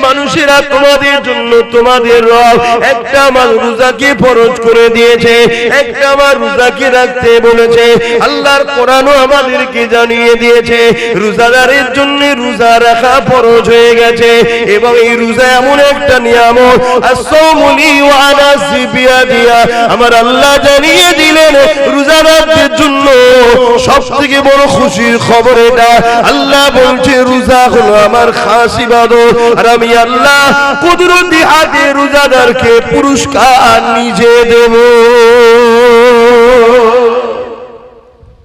মানুষেরা তোমাদের জন্য তোমাদের রব একটা আমার রোজাকে ফরজ করে দিয়েছে, একটা আমার রোজাকে রাখতে বলেছে। আল্লাহর কোরআনও আমাদেরকে জানিয়ে দিয়েছে রোজাদারের জন্য রোজা রাখা ফরজ হয়ে গেছে। এবং এই রোজা এমন একটা নিয়ামত, as-sawmuli wa ana biya, আমার আল্লাহ জানিয়ে দিলেন রোজাদারদের জন্য সবথেকে বড় খুশির খবর এটা। আল্লাহ বলছে রোজা হলো আমার খাস ইবাদত, আর আমি আল্লাহ কুদরতি হাতে রোজাদারকে পুরস্কার নিজে দেব।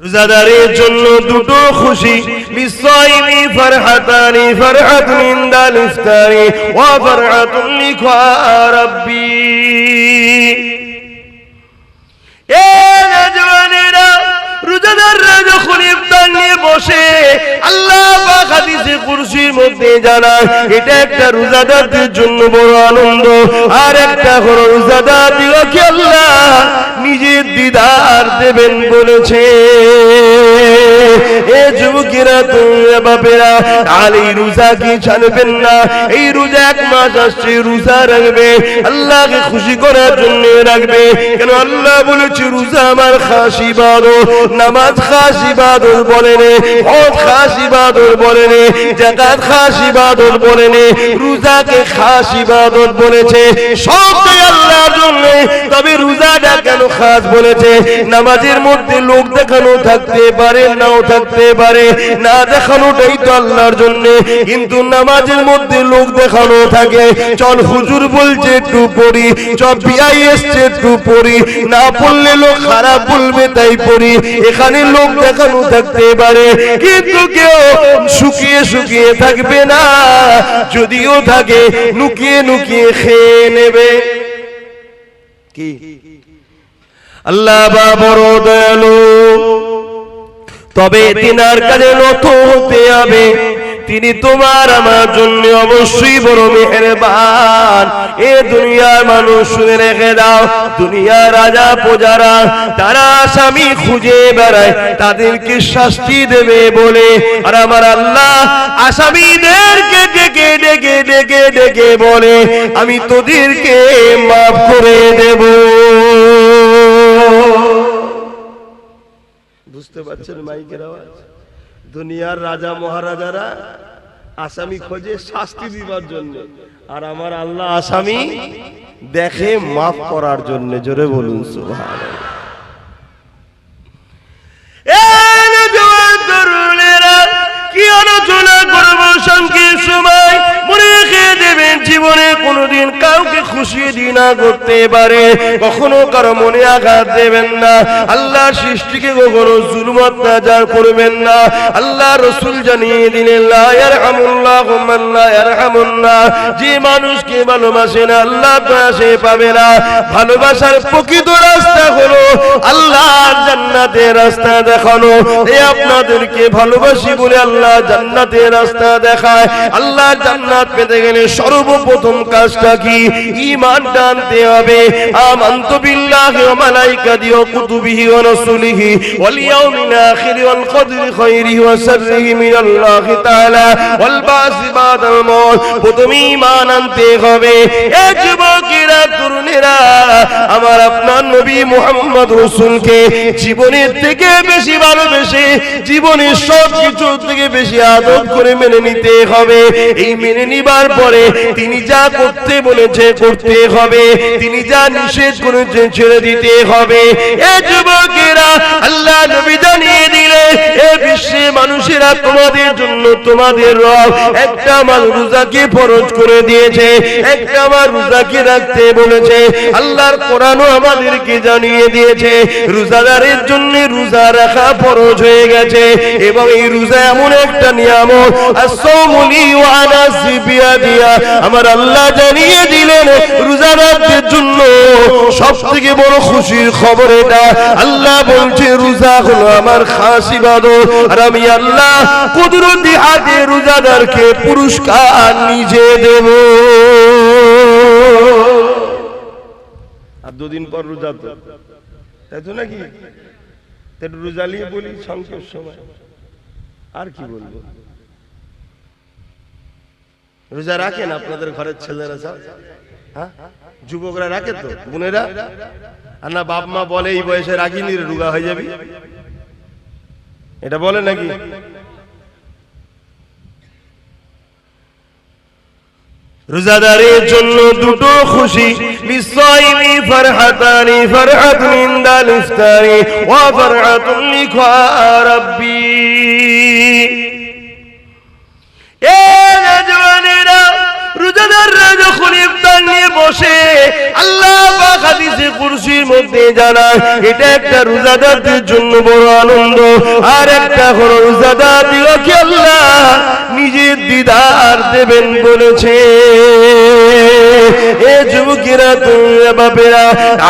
রোজাদারের জন্য দুটো খুশি, লিসাইমি ফারহাতানি, ফারহাতুন ইনদাল ইফতারি ওয়া ফারহাতুন লিকা রাব্বি। এ নওজওয়ানেরা, রোজাদাররা যখন ইফতার নিয়ে বসে আল্লাহ পাক হাদিসে কুরসির মধ্যে জানায় এটা একটা রোজাদারদের জন্য বড় আনন্দ। আর একটা হলো রোজাদারদিগকে আল্লাহ নিজের দিদার দেবেন বলেছে। এ যুবকেরা, তোমরা বাপেরা, আর এই রোজা কি ছাড়বেন না? এই রোজা এক মাস আসছে, রোজা রাখবে, আল্লাহকে খুশি করার জন্য রাখবে। কেন আল্লাহ বলেছে রোজা আমার খাস ইবাদত, নামাজ খাস ইবাদত বলেন, হজ খাস ইবাদত বলেন, যাকাত খাস ইবাদত বলেন, রোজাকে খাস ইবাদত বলেছে। সবটাই আল্লাহর জন্য। তবে রোজাটা কেন খাস বলেছে? নামাজের মধ্যে লোক দেখানো থাকতে পারে, নাও থাকতে পারে, না দেখানোটাই তো আল্লাহর জন্য। কিন্তু নামাজের মধ্যে লোক দেখানো থাকে, চল হুজুর বলছে একটু পড়ি, চল বিআই এসছে একটু পড়ি, না পড়লে লোক খারাপ বলবে তাই পড়ি, এখানে লোক দেখানো থাকতে পারে। কিন্তু কেউ শুকিয়ে শুকিয়ে থাকবে না, যদিও থাকে নুকিয়ে নুকিয়ে খেয়ে নেবে। কি আল্লাহ বা বড় দয়ালু, তবে তিনার কাছে নত হতে হবে। তিনি তোমার আমার জন্য অবশ্যই বড় মেহেরবান। এ দুনিয়ার মানুষ শুনে রেখে দাও, দুনিয়ার রাজা প্রজারা তারা আসামি খুঁজে বেড়ায়, তাদেরকে শাস্তি দেবে বলে, আর আমার আল্লাহ আসামিদেরকে ডেকে ডেকে ডেকে ডেকে বলে আমি তোদেরকে মাফ করে দেব। বুঝতে পারছেন মাইকের আওয়াজ? দুনিয়ার রাজা মহারাজারা আসামি খোঁজে শাস্তি দিবার জন্য, আর আমার আল্লাহ আসামি দেখে মাফ করার জন্য। জোরে বলুন সুবহানাল্লাহ। কি আলোচনা করব সংক্ষেপ সময়, মনে রেখে দেবেন জীবনে কোনোদিন কাউকে খুশি দিনা করতে পারে, কখনো কারো মনে আঘাত দেবেন না। আল্লাহ সৃষ্টিকে কখনো জুলুম অত্যাচার করবেন না। আল্লাহ রাসূল জানিয়ে দিলেন লা ইয়ারহামুল্লাহু মান লা ইয়ারহামুন নাস, যে মানুষকে ভালোবাসে না আল্লাহ দয়া সে পাবে না। ভালোবাসার প্রকৃত রাস্তা হলো আল্লাহর জান্নাতের রাস্তা দেখানো। এই আপনাদেরকে ভালোবাসি বলে আল্লাহ জান্নাতের রাস্তা দেখায়। আল্লাহ জান্নাত পেতে গেলে সর্বপ্রথম কাজটা কি? ঈমান আনতে হবে। আমানতু বিল্লাহি ওয়া মালাইকাতিহি ওয়া কুতুবিহি ওয়া রাসূলিহি ওয়াল ইয়াউমিল আখির ওয়াল কদরি খায়রিহি ওয়া শাররিহি মিনাল্লাহি তাআলা ওয়াল বাসি বাদাল মাউত। প্রথম ঈমান আনতে হবে। এ যুবকেরা, তরুণেরা, আমার আপনার নবী মুহাম্মদ রাসূলকে জীবনের থেকে বেশি ভালোবেসে, জীবনের সব কিছু থেকে বেশি আদর করে মেনে নিতে হবে। এই মেনে নিবার পরে তিনি যা করতে বলেছে করতে হবে, তিনি যা নিষেধ করেছেন ছেড়ে দিতে হবে। এ যুবকেরা, আল্লাহ নবী জানিয়ে দিলেন এ বিশ্বে মানুষেরা তোমাদের জন্য তোমাদের রব একটা আমার রোজাকে ফরজ করে দিয়েছে, একটা আমার রোজাকে রাখতে বলেছে। আল্লাহর কোরআনও আমাদেরকে জানিয়ে দিয়েছে রোজাদারের জন্য রোজা রাখা ফরজ হয়ে গেছে। এবং এই রোজা এমন একটা নিয়ামত, as-sawmuli wa ana biya, আমার আল্লাহ জানিয়ে দিলেন রোজাদারদের জন্য সবথেকে বড় খুশির খবর এটা। আল্লাহ বলছে রোজা হলো আমার খাস ইবাদত, আর আমি আল্লাহ কুদরতি হাতে রোজাদারকে পুরস্কার নিজে দেব। আর দুদিন পর রোজা, তো তাই তো নাকি? রোজা নিয়ে বলি সংক্ষেপ সময়, আর কি বলবো। রোজা রাখেন আপনাদের ঘরের ছেলেরা সব? হ্যাঁ, যুবকরা রাখে তো, বোনেরা? আর না বাপ মা বলে এই বয়সে রাখিনি রোগা হয়ে যাবি, এটা বলে নাকি? রোজাদারের জন্য দুটো খুশি, লিসাইমি ফারহাতানি, ফারহাতুন ইনদাল ইফতারি ওয়া ফারহাতুন লিকা রাব্বি। এ নওজওয়ানেরা, রোজাদাররা যখন ইফতার নিয়ে বসে, আল্লাহ পাক হাদিসে কুরসির মধ্যে জানায় এটা একটা রোজাদারদের জন্য বড় আনন্দ। আর একটা হলো রোজাদারদেরকে আল্লাহ নিজের দিদার দেবেন বলেছে। এ যুবকেরা, তোমরা বাপেরা,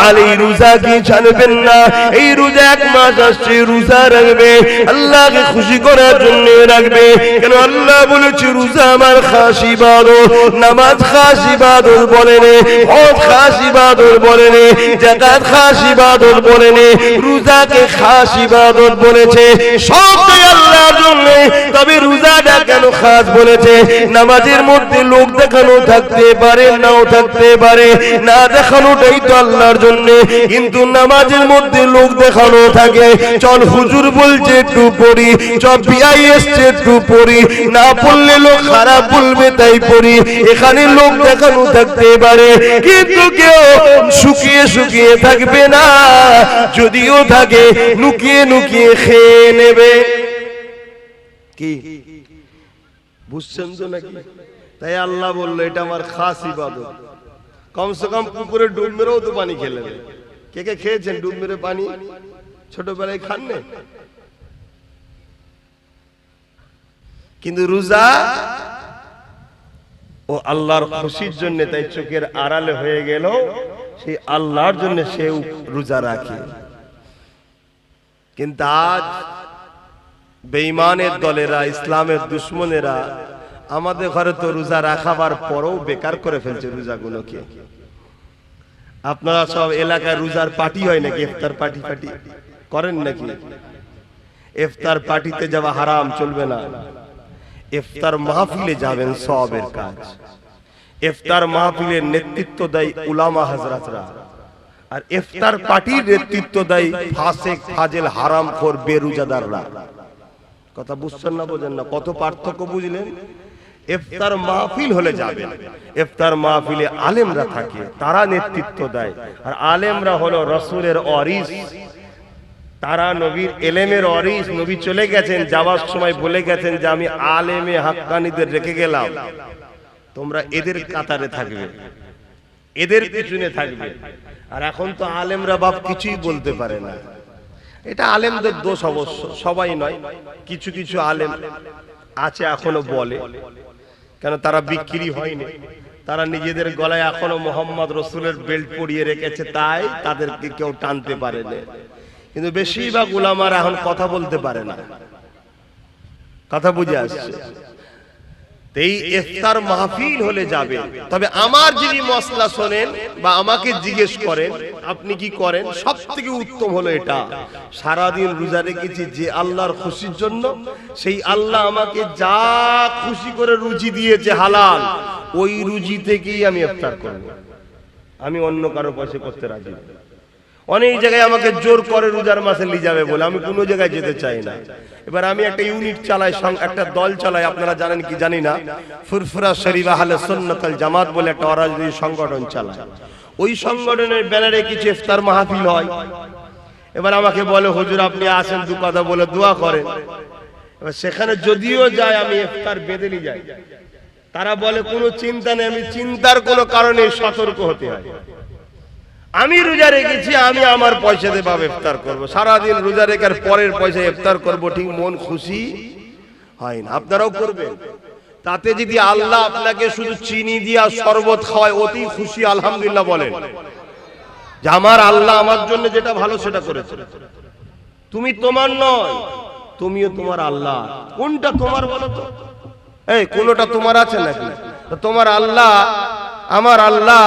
আর এই রোজা কি ছাড়বেন না? এই রোজা 1 মাস আসছে, রোজা রাখবে, আল্লাহকে খুশি করার জন্য রাখবে। কেন আল্লাহ বলেছে রোজা আমার খাস ইবাদত, নামাজ খাস ইবাদত বলেন, হজ খাস ইবাদত বলেন, যাকাত খাস ইবাদত বলেন, রোজাকে খাস ইবাদত বলেছে, সবটাই আল্লাহর জন্য। তবে রোজাটা কেন খাস বলেছে? নামাজের মধ্যে লোক দেখানো থাকতে পারে, নাও থাকতে পারে, না দেখানোটাই তো আল্লাহর জন্য। কিন্তু নামাজের মধ্যে লোক দেখানো থাকে, চল হুজুর বলছে একটু পড়ি, চল বিআই এসছে একটু পড়ি, না পড়লে লোক খারাপ বলবে তাই পড়ি, এখানে লোক দেখানো থাকতে পারে। কিন্তু কেউ শুকিয়ে শুকিয়ে থাকবে না, যদিও থাকে লুকিয়ে লুকিয়ে খেয়ে নেবে। কি বুঝছেন তো নাকি? তাই আল্লাহ বললো এটা আমার খাস ইবাদত। কমসে কম পুকুরে ডুব মেরেও তো পানি খেলে। কে কে খেয়েছেন ডুব মেরে পানি? ছোটবেলায় খান না? কিন্তু রোজা ও আল্লাহর খুশির জন্য, তাই চোখের আড়ালে হয়ে গেল, সেই আল্লাহর জন্য সে রোজা রাখে। কিন্তু আজ বেঈমানের দলেরা, ইসলামের দুশমনেরা আমাদের ঘরে তো রোজা রাখাবার পরেও বেকার করে ফেলছে রোজাগুলোকে। আপনারা সব এলাকায় রোজার পার্টি হয় নাকি? ইফতার পার্টি পার্টি করেন নাকি? ইফতার পার্টিতে যাওয়া হারাম, চলবে না। ইফতার মাহফিলে যাবেন, সওয়াবের কাজ। ইফতার মাহফিলের নেতৃত্ব দেয় উলামা হযরতরা, আর ইফতার পার্টির নেতৃত্ব দেয় ফাসিক, ফাজিল, হারামখোর, বেরোজাদাররা। কথা বুঝছেন না? বোঝেন না? কত পার্থক্য বুঝলেন? ইফতার মাহফিল হলে যাবেন, ইফতার মাহফিলে আলেমরা থাকে, তারা নেতৃত্ব দেয়। আর আলেমরা হলো রাসূলের ওয়ারিস, তারা নবীর ইলমের ওয়ারিস। নবী চলে গেছেন, যাওয়ার সময় বলে গেছেন যে আমি আলেমে হাক্কানীদের রেখে গেলাম, তোমরা এদের কাতারে থাকবে, এদের পিছনে থাকবে। আর এখন তো আলেমরা বাপ কিছুই বলতে পারে না। এটা আলেমদের দোষ অবশ্য, সবাই নয়, কিছু কিছু আলেম আছে এখনো বলে। কেন? তারা বিক্রি হয়নি, তারা নিজেদের গলায় এখনো মোহাম্মদ রসুলের বেল্ট পরিয়ে রেখেছে, তাই তাদেরকে কেউ টানতে পারে না। কিন্তু বেশিরভাগ উলামারা এখন কথা বলতে পারে না। কথা বুঝে আসছে? এই ইফতার মাহফিল হলে যাবে। তবে আমার যদি মসলা শোনেন বা আমাকে জিজ্ঞেস করেন আপনি কি করেন, সবথেকে উত্তম হলো এটা, সারাদিন রোজা রেখেছি যে আল্লাহর খুশির জন্য, সেই আল্লাহ আমাকে যা খুশি করে রুজি দিয়েছে হালাল, ওই রুজি থেকেই আমি ইফতার করব। আমি অন্য কারো পয়সা করতে রাজি না। অনেক জায়গায় আমাকে জোর করে রোজার মাসে নিয়ে যাবে বলে, আমি কোনো জায়গায় যেতে চাই না। এবার আমি একটা ইউনিট চালাই, একটা দল চালাই, আপনারা জানেন কি জানি না, ফুরফুরা শরীফ আহলে সুন্নাত ওয়াল জামাত বলে একটা অরাজনৈতিক সংগঠন চালায়। ওই সংগঠনের ব্যানারে কিছু ইফতার মাহফিল হয়। এবার আমাকে বলে হুজুর আপনি আসেন, দু কথা বলে দোয়া করেন। এবার সেখানে যদিও যায় আমি ইফতার বেঁধে নিয়ে যাই। তারা বলে কোনো চিন্তা নেই, আমি চিন্তার কোনো কারণে সতর্ক হতে হয়। আমি রোজা রেখেছি, আমি আমার পয়সা দিয়ে ভাবে ইফতার করবো, সারাদিন রোজা রেখার পরের পয়সা ইফতার করবো, ঠিক মন খুশি হয় না। আপনারাও করবেন। তাতে যদি আল্লাহ আপনাকে শুধু চিনি দিয়া শরবত খাওয়ায়, অতি খুশি আলহামদুলিল্লাহ বলেন যে আমার আল্লাহ আমার জন্য যেটা ভালো সেটা করেছে। তুমি তোমার নয়, তুমিও তোমার আল্লাহ। কোনটা তোমার বলো তো? এই কোনটা তোমার আছে নাকি? তোমার আল্লাহ, আমার আল্লাহ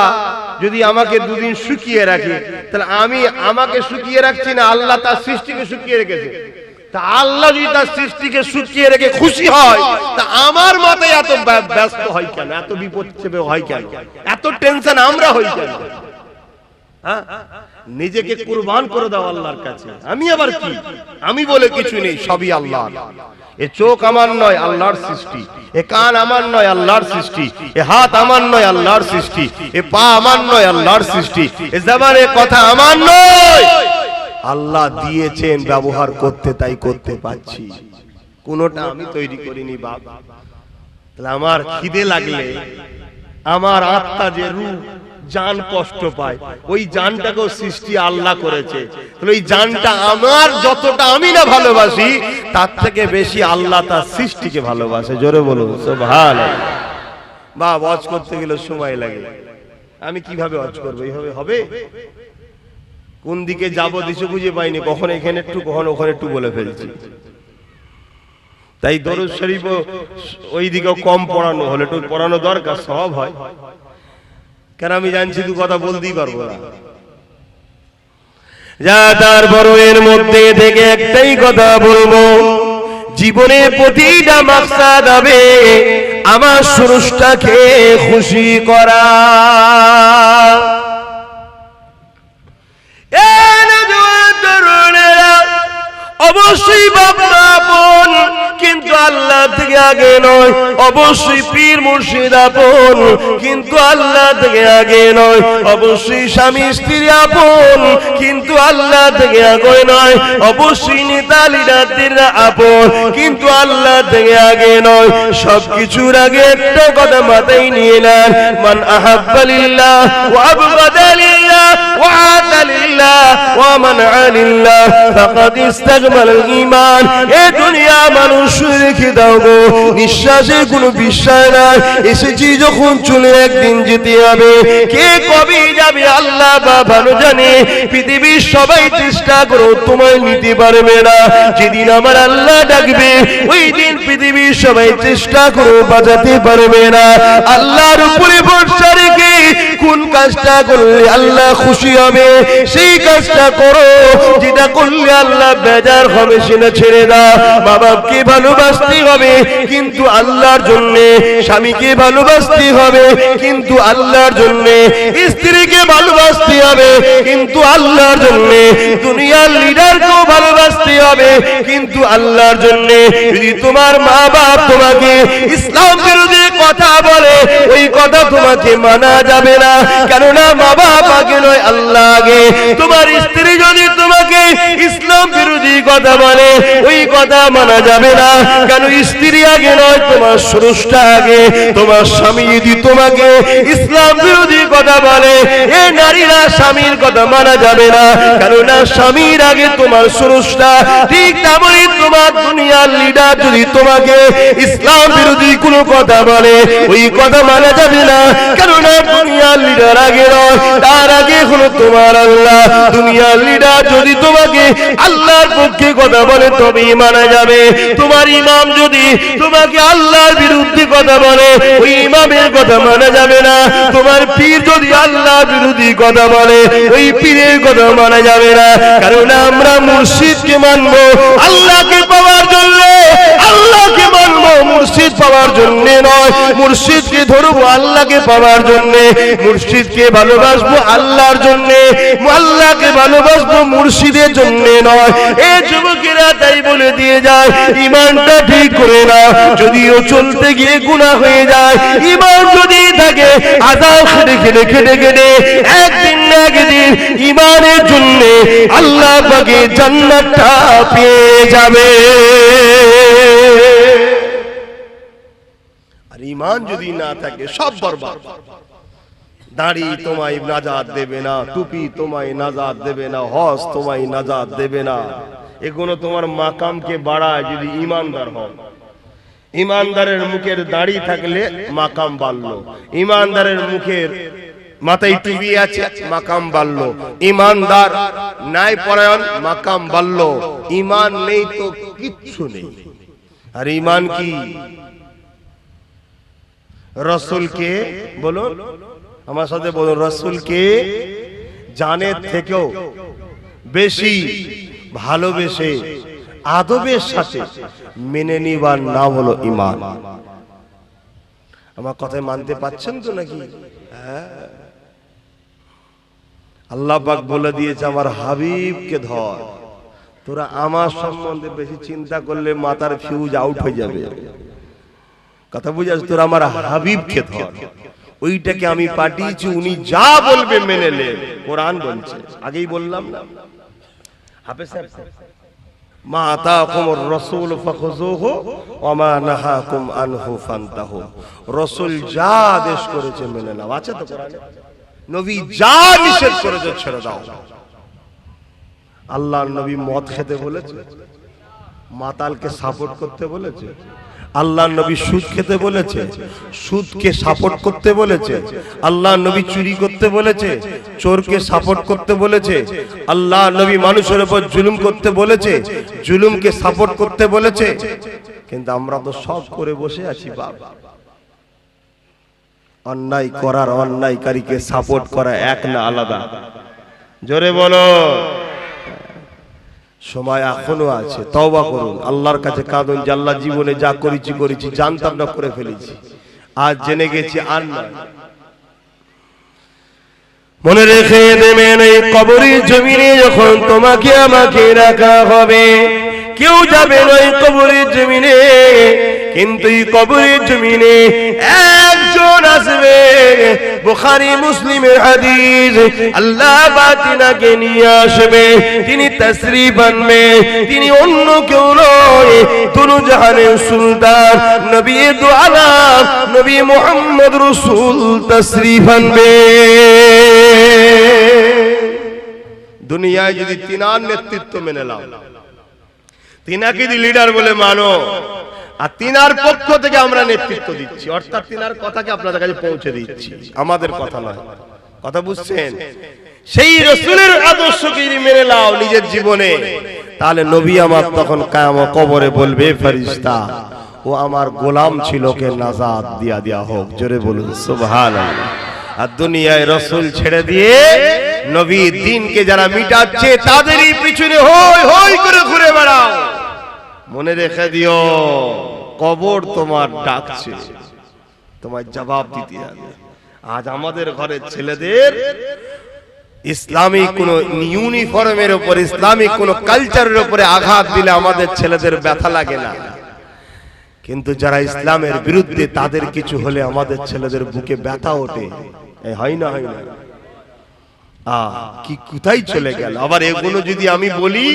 যদি আমাকে দুদিন শুকিয়ে রাখে, তাহলে আমি আমাকে শুকিয়ে রাখছি না, আল্লাহ তার সৃষ্টিকে শুকিয়ে রেখেছে। তা আল্লাহ যদি তার সৃষ্টিকে শুকিয়ে রেখে খুশি হয়, তা আমার মাথায় এত ব্যস্ত হয় কেন, এত বিপদ চেপে হয় কেন, এত টেনশন আমরা হই কেন? নিজেকে কুরবান করে দাও আল্লাহর কাছে। আমি আবার কি, আমি বলে কিছু নেই, সবই আল্লাহ। এ চোখ আমার নয়, আল্লাহর সৃষ্টি। এ কান আমার নয়, আল্লাহর সৃষ্টি। এ হাত আমার নয়, আল্লাহর সৃষ্টি। এ পা আমার নয়, আল্লাহর সৃষ্টি। এ জবানের কথা আমার নয়, আল্লাহ দিয়েছেন, ব্যবহার করতে তাই করতে পাচ্ছি। কোনটা আমি তৈরি করিনি বাপ। তাহলে আমার খিদে লাগলে আমার আত্মা যে রূহ জান কষ্ট পায়, ওই জানটাকেও সৃষ্টি আল্লাহ করেছে। তাহলে ওই জানটা আমার যতটা আমি না ভালোবাসি, তার থেকে বেশি আল্লাহ তার সৃষ্টিকে ভালোবাসে। জোরে বলুন সুবহানাল্লাহ। বা ওয়াজ করতে গেলে সময় লাগে, আমি কিভাবে ওয়াজ করবো? এইভাবে হবে? কোন দিকে যাবো দিশে বুঝে পাইনি, কখন এখানে একটু কখন ওখানে একটু বলে ফেলছি। তাই দরুদ শরীফ ওই দিকেও কম পড়ানো হলে একটু পড়ানো দরকার, সব হয়। কেন আমি জানছি তুই কথা বলতেই পারবো না। যা তারপর এর মধ্যে থেকে একটাই কথা বলবো, জীবনে প্রতিটা মাকসাদ হবে আমার স্রষ্টাকে খুশি করা। অবশ্যই বাবা আপন, কিন্তু আল্লাহ থেকে আগে নয়। অবশ্যই পীর মুর্শিদ আপন, কিন্তু আল্লাহ থেকে আগে নয়। অবশ্যই স্বামী স্ত্রী আপন, কিন্তু আল্লাহ থেকে আগে নয়। অবশ্যই নেতা লিডাররা আপন, কিন্তু আল্লাহ থেকে আগে নয়। সবকিছুর আগে একটা কথা মাথায় নিয়ে নেন, মান আহাব্বা লিল্লাহ ওয়া আবগাদা লিল্লাহ ওয়া আতা লিল্লাহ ওয়া মানআ লিল্লাহ ফাকাদ ইস্তাকমালাল ঈমান। এ দুনিয়া মানুষ রেখে দাও গো, নিঃশ্বাসের কোনো বিশ্বাস নাই। এসেছি যখন চলে একদিন যেতে হবে, কে কবে যাবে আল্লাহ বা ভালো জানে। পৃথিবীর সবাই চেষ্টা করো, তোমায় নিতে পারবে না। যেদিন আমার আল্লাহ ডাকবে, ওই দিন পৃথিবীর সবাই চেষ্টা করো, বাঁচাতে পারবে না। আল্লাহর উপরে ভরসা রেখে কোন কাজটা করলে আল্লাহ খুশি হবে, সেই কাজটা করো। যেটা করলে আল্লাহ বেজার হবে সেটা ছেড়ে দাও। মা বাপকে ভালোবাসতে হবে, কিন্তু আল্লাহর জন্য। স্বামীকে ভালোবাসতে হবে, কিন্তু আল্লাহর জন্য। স্ত্রীকে ভালোবাসতে হবে, কিন্তু আল্লাহর জন্য। দুনিয়ার লিডারকেও ভালোবাসতে হবে, কিন্তু আল্লাহর জন্য। যদি তোমার মা বাপ তোমাকে ইসলাম বিরোধী কথা বলে, ওই কথা তোমাকে মানা যাবে না। কেননা মা বাপ আগে নয়, আল্লাহ আগে। তোমার স্ত্রী যদি তোমাকে ইসলাম বিরোধী কথা বলে, ওই কথা মানা যাবে না। কেন স্ত্রী আগে নয়, তোমার স্রষ্টা আগে। তোমার স্বামী যদি তোমাকে ইসলাম বিরোধী কথা বলে, এ নারীরা স্বামীর কথা মানা যাবে না। কেননা স্বামীর আগে তোমার স্রষ্টা। ঠিক তেমনই তোমার দুনিয়ার লিডার যদি তোমাকে ইসলাম বিরোধী কোনো কথা বলে, ওই কথা মানা যাবে না। কেননা দুনিয়ার লিডার আগে নয়, তার আগে হলো তোমার আল্লাহ। দুনিয়ার লিডার যদি তোমাকে আল্লাহর পক্ষে কথা বলে, তবেই মানা যাবে। তোমার ইমাম যদি তোমাকে আল্লাহর বিরুদ্ধে কথা বলে, ওই ইমামের কথা মানা যাবে না। তোমার পীর যদি আল্লাহর বিরোধী কথা বলে, ওই পীরের কথা মানা যাবে না। কারণ আমরা মুর্শিদকে মানবো আল্লাহকে পাওয়ার জন্য। আল্লাহকে মানবো মুর্শিদ পাওয়ার জন্য নয়। মুর্শিদকে ধরবো আল্লাহকে পাওয়ার জন্য। মুর্শিদকে ভালোবাসবো আল্লাহর জন্য। আল্লাহকে ভালোবাসবো মুর্শিদের জন্য নয়। এই যুবকেরা তাই বলে দিয়ে যায়, ইমানটা ঠিক করে না। যদিও চলতে গিয়ে গুনাহ হয়ে যায়, ইমান যদি থাকে, আযাব খেটে খেটে খেটে খেটে একদিন না একদিন ইমানের জন্য আল্লাহ পাকে জান্নাতটা পেয়ে যাবে। আর ইমান যদি না থাকে, সব বরবাদ। দাড়ি তোমায় নাজাত দেবে না, টুপি তোমায় নাজাত দেবে না, হজ তোমায় নাজাত দেবে না। এগুলো তোমার মাকামকে বাড়ায় যদি ইমানদার হও। ইমানদারের মুখের দাড়ি থাকলে মাকাম বাড়লো। ইমানদারের মুখের মাথায় টুপি আছে, মাকাম বাড়লো। ইমানদার ন্যায় পরায়ণ, মাকাম বাড়লো। ইমান নেই তো কিচ্ছু নেই। আর ইমান কি? রাসূলকে বলুন, আমার সাথে বলুন, রাসূলকে জানের থেকেও বেশি ভালোবেসে আদবের সাথে মেনে নিবার নাম হলো ঈমান। আমার কথায় মানতে পারছেন তো নাকি? আল্লাহ পাক বলে দিয়েছে আমার হাবিবকে ধর। তোরা আমার সম্বন্ধে বেশি চিন্তা করলে মাথার ফিউজ আউট হয়ে যাবে। কথা বুঝাস? তোরা আমার হাবিবকে ধর, ওইটাকে আমি পাঠিয়েছি, উনি যা বলবে মেনে নে। কোরআন বলছে, আগেই বললাম না? হাফেজ সাহেব, মা আতাকুমুর রাসূল ফাখুযুহু ওয়া মা নাহাকুম আনহু ফান্তাহু। রাসূল যা আদেশ করেছে মেনে নাও। আছে তো কোরআনে? নবী যা নিষেধ করেছে ছেড়ে দাও। আল্লাহর নবী মদ খেতে বলেছে, মাতালকে সাপোর্ট করতে বলেছে। আল্লাহর নবী সুদ খেতে বলেছে, সুদকে সাপোর্ট করতে বলেছে। আল্লাহর নবী চুরি করতে বলেছে, চোরকে সাপোর্ট করতে বলেছে। আল্লাহর নবী মানুষের উপর জুলুম করতে বলেছে, জুলুমকে সাপোর্ট করতে বলেছে। কিন্তু আমরা তো সব করে বসে আছি বাবা। অন্যায় করার অন্যায়কারীকে সাপোর্ট করা এক না আলাদা? জোরে বলো। সময় এখনো আছে, তওবা করুন, আল্লাহর কাছে কাঁদুন যে আল্লাহ জীবনে যা করেছি করেছি, জানতাম না করে ফেলেছি, আজ জেনে গেছি আর না। মনে রেখে দেবেন এই কবরের জমিনে যখন তোমাকে আমাকে রাখা হবে, কেউ যাবে না এই কবরের জমিনে, কিন্তু এই কবরের জমিনে একজন আসবে। বুখারী মুসলিমের হাদিস, আল্লাহ বাতিনাকে নিয়ে আসবে, তিনি তাশরীফ আনবে, তিনি অন্য কেউ নয়, দুনু জাহানের সুলতান নবী দু আলম নবী মুহাম্মদ রাসূল তাশরীফ আনবে। দুনিয়ায় যদি তিনার নেতৃত্ব মেনে নাও, তিনাকে যদি লিডার বলে মানো, আর তিনার পক্ষ থেকে আমরা নেতৃত্ব দিচ্ছি, অর্থাৎ তিনার কথাকে আপনাদের কাছে পৌঁছে দিচ্ছি, আমাদের কথা নয়। কথা বুঝছেন? সেই রাসূলের আদর্শকে যদি মেনে নাও নিজের জীবনে, তাহলে নবী আমার তখন কিয়ামত কবরে বলবে, ফেরেশতা ও আমার গোলাম ছিল, কে নাজাত দিয়া দেয়া হোক। জোরে বলুন সুবহানাল্লাহ। আর দুনিয়ায় রাসূল ছেড়ে দিয়ে নবীর দ্বীনকে যারা মিটাচ্ছে, তাদেরই পিছনে হই হই করে ঘুরে বেড়াও। মনে রেখে দিও, কবর তোমার ডাকছে, তোমার জবাব দিতে হবে। আজ আমাদের ঘরের ছেলেদের ইসলামিক কোন ইউনিফর্মের উপর, ইসলামিক কোন কালচারের উপরে আঘাত দিলে আমাদের ছেলেদের ব্যথা লাগে না, কিন্তু যারা ইসলামের বিরুদ্ধে তাদের কিছু হলে আমাদের ছেলেদের বুকে ব্যথা ওঠে। হয় না? হয় না? কি কোথায় চলে গেল? আবার এগুলো যদি আমি বলি,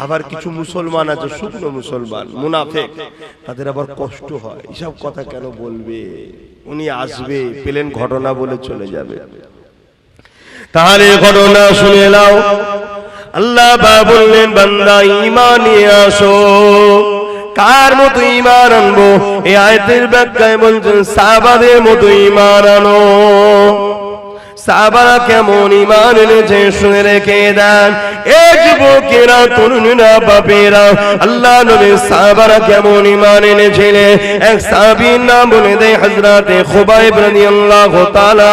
আবার কিছু মুসলমান আছে শুকনো মুসলমান মুনাফিক, তাদের আবার কষ্ট হয়, এসব কথা কেন বলবে? উনি আসবে, প্লেন ঘটনা বলে চলে যাবে। তাহলে ঘটনা শুনে নাও। আল্লাহ বললেন, বান্দা ঈমান নিয়ে আসো। কার মতো ঈমান আনবো? এই আয়াতের ব্যাখ্যায় বলছেন, সাহাবাদের মতো ঈমান আনো। সাহাবারা কেমন ঈমান এনেছে শুনে রেখে দেন। এই যুবকেরা, তরুণীরা, বাপেরা, আল্লাহ নবীর সাহাবারা কেমন ঈমান এনেছিলেন। এক সাহাবীর নাম বলে দেয় হযরতে খুবাইব রাদিয়াল্লাহু তাআলা।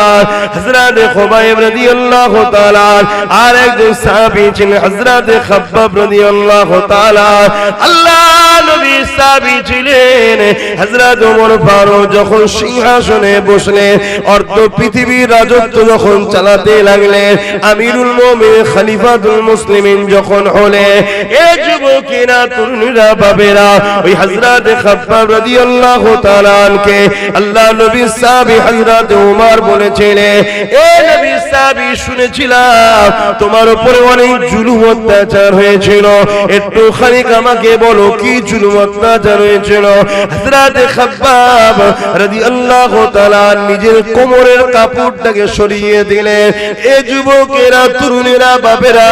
হযরতে খুবাইব রাদিয়াল্লাহু তাআলা। আর একজন সাহাবী ছিলেন হযরতে খাব্বাব রাদিয়াল্লাহু তাআলা। আল্লাহ নবী সাহাবী ছিলেন হযরত ওমর ফারুক। যখন সিংহাসনে বসলেন, অর্ধ পৃথিবীর রাজত্ব যখন চালাতে লাগলেন, আমিরুল মুমিনিন খলিফাতুল মুসলিমিন যখন হলে, এই যুবকেরা, তরুণীরা, বাবেরা, ওই হযরত খাব্বাব রাদিয়াল্লাহু তাআলা আনকে আল্লাহ নবীর সাহাবী হযরত ওমর বলেছিলেন, এ নবীর সাহাবী, শুনেছিলাম তোমার উপরে অনেক জুলুম অত্যাচার হয়েছিল, একটু খানিক আমাকে বলো কি জুলুম অত্যাচার হয়েছিল। হযরত খাব্বাব রাদিয়াল্লাহু তাআলা নিজের কোমরের কাপড়টাকে সরিয়ে দিলেন। এ যুবকেরা, তরুণীরা, বাবেরা,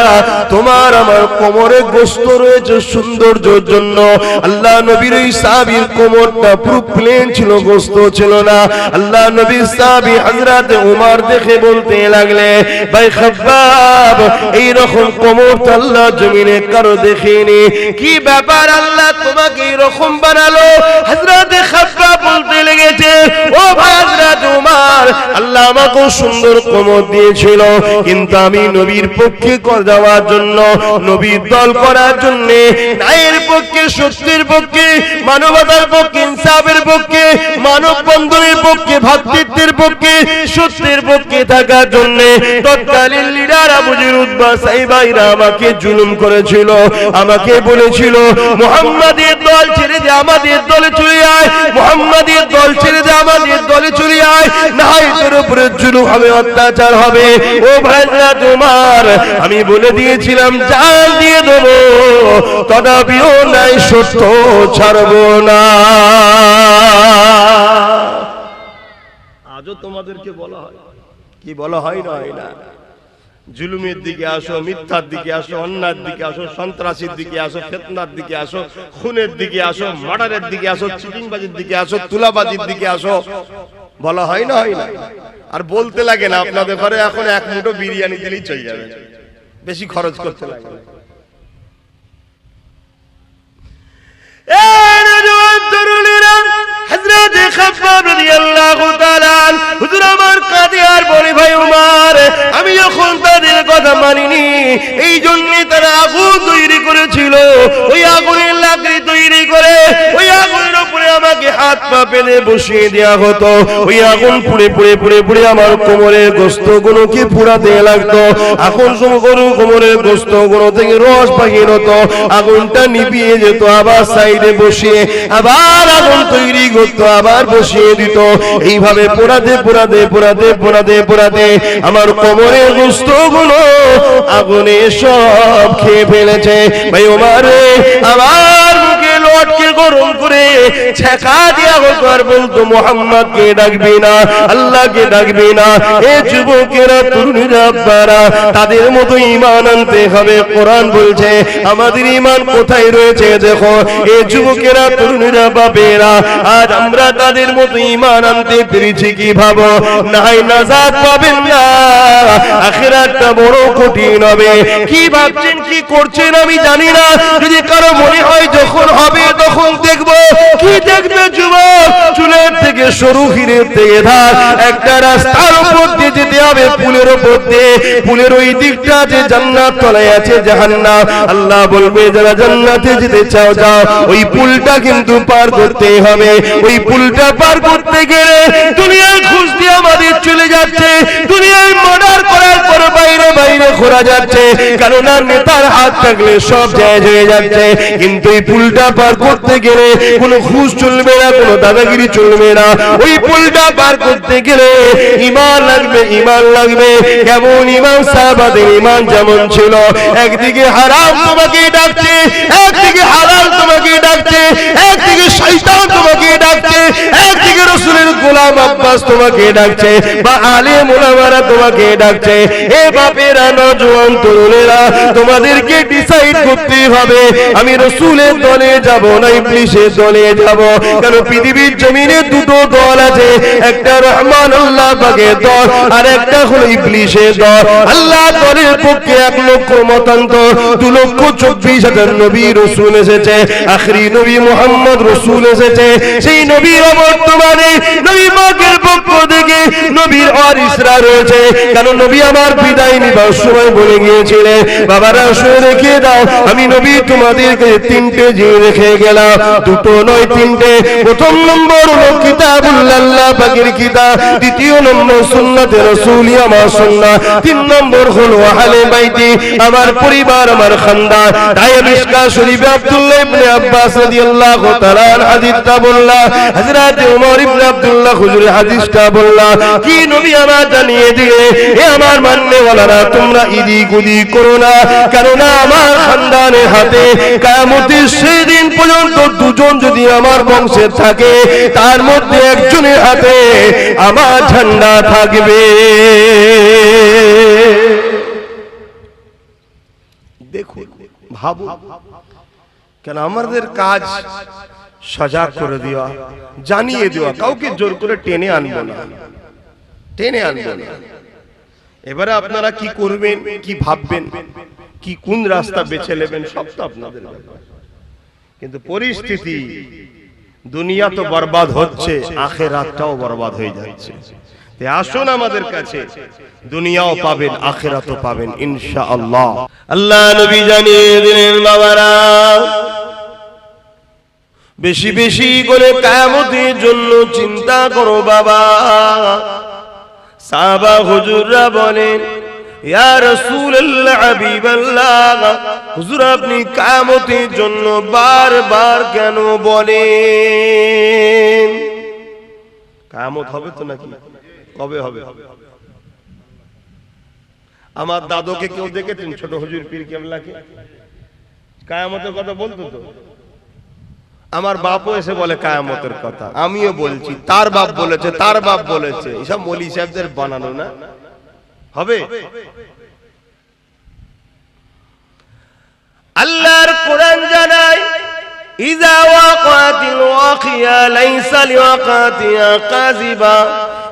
তোমার আমার কোমরে গোশত রয়েছে সৌন্দর্যের জন্য। আল্লাহ নবীর ওই সাহাবীর কোমরটা পুরো প্লেন ছিল, গোশত ছিল না। আল্লাহ নবীর সাহাবী হযরত ওমর দেখে বলতে লাগলে, ভাই খাব্বাব, এই রকম কোমর তো আল্লাহ জমিনে কারো দেখিনি, কি ব্যাপার আল্লাহ তোমাকে এই রকম বানালো? হযরত খাব্বাব বলতে লেগেছে, ও ভাই হযরত ওমর, আল্লাহ আল্লাহ আমাকে সুন্দর কোমর দিয়েছিল, কিন্তু আমি নবীর পক্ষে যাওয়ার জন্য, নবীর দল করার জন্য, ন্যায়ের পক্ষে, সত্যের পক্ষে, মানবতার পক্ষে, ইনসাফের পক্ষে, মানব বন্ধনের পক্ষে, ভ্রাতৃত্বের পক্ষে, সত্যের পক্ষে থাকার জন্য তৎকালীন লিডার আবু যর উতবা সাইবাইরা আমাকে জুলুম করেছিল। আমাকে বলেছিল মুহাম্মাদের দল ছেড়ে দে, আমাদের দলে চলে আয়, মুহাম্মাদের দল ছেড়ে দে, আমাদের দলে চলে আয়, না হয় তোর উপরে জুলুম হবে, অত্যাচার হবে। ও ভাইরা তোমার, আমি বলে দিয়েছিলাম জান দিয়ে দেবো, তথাপিও নাই সত্য ছাড়বো না। আজও তোমাদেরকে বলা হয়, কি বলা হয় না, হয় না, জুলুমের দিকে আসো, মিথ্যার দিকে আসো, অন্যায়ের দিকে আসো, সন্ত্রাসীর দিকে আসো, ফিতনার দিকে আসো, খুনের দিকে আসো, মার্ডারের দিকে আসো, চিটিংবাজির দিকে আসো, তুলাবাজির দিকে আসো, বলা হয় না, হয় না। আর বলতে লাগে না, আপনাদের ঘরে এখন এক মুঠো বিরিয়ানি দিলেই চলে যাবে, বেশি খরচ করতে লাগে না। হযরত খাব্বাব রাদিয়াল্লাহু তাআলা হুজুর আমার কাঁদে আর বলে ভাই উমর, আমি যখন তাদের কথা মানিনি, এই জন্য তারা আগুন তৈরি করেছিল, ওই আগুনের লাকড়ি তৈরি করে ওই আগুনের উপরে আমাকে হাত পা পেলে বসিয়ে দেওয়া হতো। ওই আগুন পুড়ে পুড়ে পুড়ে পুড়ে আমার কোমরের গোশতগুলোকে পুড়াতে লাগতো। আগুন কোমরের গোশতগুলো থেকে রস বাহির হতো, আগুনটা নিভিয়ে যেত, আবার সাইডে বসিয়ে আবার আগুন তৈরি করতো, আবার বসিয়ে দিত। এইভাবে পোড়াতে পোড়াতে পোড়াতে পোড়াতে পোড়াতে আমার কোমরের গোশতগুলো আগুনে সব খেয়ে ফেলেছে। ভাই ওমর আমার মুখে লটকে গরম করে ছেঁকা দিয়া হতো, বলতো মুহাম্মদকে ডাকবি না, আল্লাহকে ডাকবি না। এ যুবকেরা, তরুণীরা, আব্বারা, তাদের মতো ঈমান আনতে হবে। কোরআন বলছে আমাদের ঈমান কোথায় রয়েছে দেখো। এ যুবকেরা, তরুণীরা, বাপেরা, আজ আমরা তাদের মতো ঈমান আনতে পেরেছি কি ভাবো? নাই নাজাত পাবেন না, আখিরাতটা বড় কঠিন হবে। কি ভাবছেন, কি করছেন আমি জানি না। যদি কারো মনে হয় যখন হবে তখন দেখবো, কি দেখবে যুবক? চুলের থেকে সরু, হিরের থেকে ধার, একটা রাস্তার উপর দিয়ে যেতে হবে, পুলের উপর দিয়ে। পুলের ওই দিকটা যে জান্নাত, তলায় আছে জাহান্নাম। আল্লাহ বলবে যারা জান্নাতে যেতে চাও যাও, ওই পুলটা কিন্তু পার করতে হবে। ওই পুলটা পার করতে গেলে দুনিয়ার ঘুষ দিয়ে আমাদের চলে যাচ্ছে, দুনিয়ায় মার্ডার করার পর বাইরে বাইরে ঘোরা যাচ্ছে, কেননা নেতার হাত থাকলে সব জায়েজ হয়ে যাচ্ছে। কিন্তু এই পুলটা পার করতে গেলে কোনো ঘুষ চলবে না, কোনো দাদাগিরি চলবে না। ওই পুলটা পার করতে গেলে ঈমান লাগবে, ঈমান লাগবে। কেমন ঈমান? সাহাবাদের ঈমান যেমন ছিল, একদিকে হারাম তোমাকে ডাকছে, একদিকে হালাল তোমাকে ডাকছে, একদিকে শয়তান তোমাকে ডাকছে, একদিকে রাসূলের গোলাম আব্বাস তোমাকে ডাকছে, বা আলেম ওলামারা তোমাকে ডাকছে। এ বাপেরা, নওজোয়ান তরুণেরা, তোমাদেরকে ডিসাইড করতে হবে আমি রাসূলের দলে যাব না ইবলিসের দলে যাব। কারণ পৃথিবীর জমিনে দুটো দল আছে, একটা রহমান আল্লাহ পাকের দল, আর একটা হলো ইবলিসের দল। আল্লাহ দলের পক্ষে 1,00,000 মতান্তর, 2,24,000 নবী রাসূল এসেছে, আখরি নবী মুহাম্মদ রাসূল এসেছে। সেই নবীর বর্তমানে নবী পাকের পক্ষ থেকে নবীর ওয়ারিসরা রয়েছে। কারণ নবী আমার বিদায় নিবার সময় বলে গিয়েছিলেন, বাবারা শুনে রেখে দাও, আমি নবী তোমাদেরকে 3টে জিনিস রেখে গেলাম, 2টো নয় 3টে। প্রথম নম্বর হলো কিতাবুল্লাহ, আল্লাহ পাকের কিতাব। দ্বিতীয় নম্বর সুন্নাতে রাসূলি, আমার সুন্নাহ। 3 নম্বর হলো আহলে বাইতি, আমার পরিবার, আমার খানদান। তাই মিশকাত শরীফে আব্দুল্লাহ ইবনে আব্বাস রাদিয়াল্লাহু তাআলা হাদিসটা বললাম, হযরত ওমর ইবনে আব্দুল্লাহ হুজুর হাদিসটা বললাম, কি নবী আমার জানিয়ে দিলে, এ আমার মাননেওয়ালারা, তোমরা ইদিক উদিক করো না, কেননা আমার খানদানের হাতে কিয়ামতের সেই দিন পর্যন্ত 2জন যদি আমার বংশে থাকে, তার মধ্যে একজনের হাতে আমার ঝান্ডা থাকবে। দেখুন, ভাবুন, কেন আমাদের কাজ সজাগ করে দেওয়া, জানিয়ে দেওয়া, কাউকে জোর করে টেনে আনবো না, টেনে আনবো না। এবারে আপনারা কি করবেন, কি ভাববেন, কি কোন রাস্তা বেছে নেবেন, সব তো আপনাদের ব্যাপার। কিন্তু পরিস্থিতি, দুনিয়া তো বরবাদ হচ্ছে, আখিরাতটাও বরবাদ হয়ে যাচ্ছে। তে আসুন আমাদের কাছে, দুনিয়াও পাবেন আখিরাতও পাবেন ইনশাআল্লাহ। আল্লাহ নবী জানিয়ে দিলেন, বাবারা বেশি বেশি করে কিয়ামতের জন্য চিন্তা করো বাবা। সাহাবা হুজুররা বলেন, ইয়া রাসূলুল্লাহ হাবিবাল্লাহ, হুজুর আপনি কিয়ামতের জন্য বারবার কেন বলেন? কিয়ামত হবে তো নাকি? কবে হবে? আমার দাদুকে কেউ দেখেছেন ছোট হুজুর পীর কেবলাকে কিয়ামতের কথা বলতো তো? আমার বাপও এসে বলে কিয়ামতের কথা, আমিও বলছি, তার বাপ বলেছে, তার বাপ বলেছে, এসব মৌলভী সাহেবদের বানানো না। হবে? আল্লাহর কোরআন জানায়, ইযা ওয়াকাতিল ওয়াকিয়া লাইসা লিওয়াকাতিহা কাযিবা।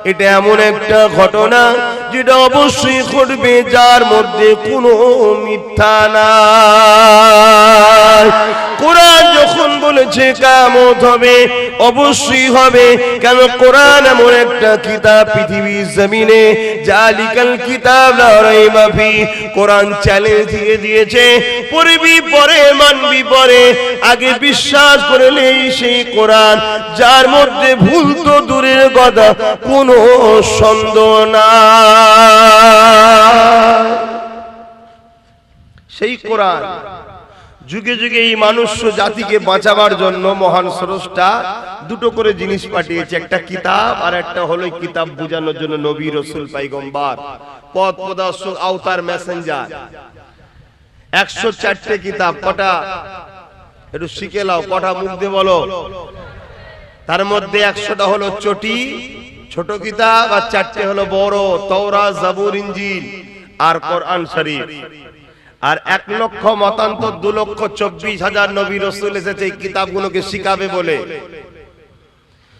এটা এমন একটা ঘটনা যেটা অবশ্যই ঘটবে, যার মধ্যে কোনো মিথ্যা নাই। কোরআন যখন বলেছে কিয়ামত হবে, অবশ্যই হবে। কেন? কোরআন এমন একটা কিতাব পৃথিবীর জমিনে, জালিকাল কিতাব লা রাইবা ফি। কোরআন চ্যালেঞ্জ দিয়ে দিয়েছে, পড়বি পরে, মানবি পরে, আগে বিশ্বাস করলেই সেই কোরআন, যার মধ্যে ভুল তো দূরের কথা, কোনো সন্দেহ নাই। সেই কোরআন যুগে যুগে এই মানুষ জাতিকে বাঁচাবার জন্য মহান স্রষ্টা দুটো করে জিনিস পাঠিয়েছে, একটা কিতাব আর একটা হলো কিতাব বোঝানোর জন্য নবী রাসূল পয়গম্বর, পথ প্রদর্শক, আওতার, মেসেঞ্জার। 104টে কিতাব। কটা? একটু শিখে নাও, কটা মুখ দিয়ে বলো। তার মধ্যে 100টা হলো চটি ছোট কিতাব, আর 4টে হলো বড়, তাওরাত, জাবুর, ইনজিল আর কোরআন শরীফ। আর 1 লক্ষ মতান্তর 2,24,000 নবী রাসূল এসেছে এই কিতাবগুলোকে শিখাবে বলে।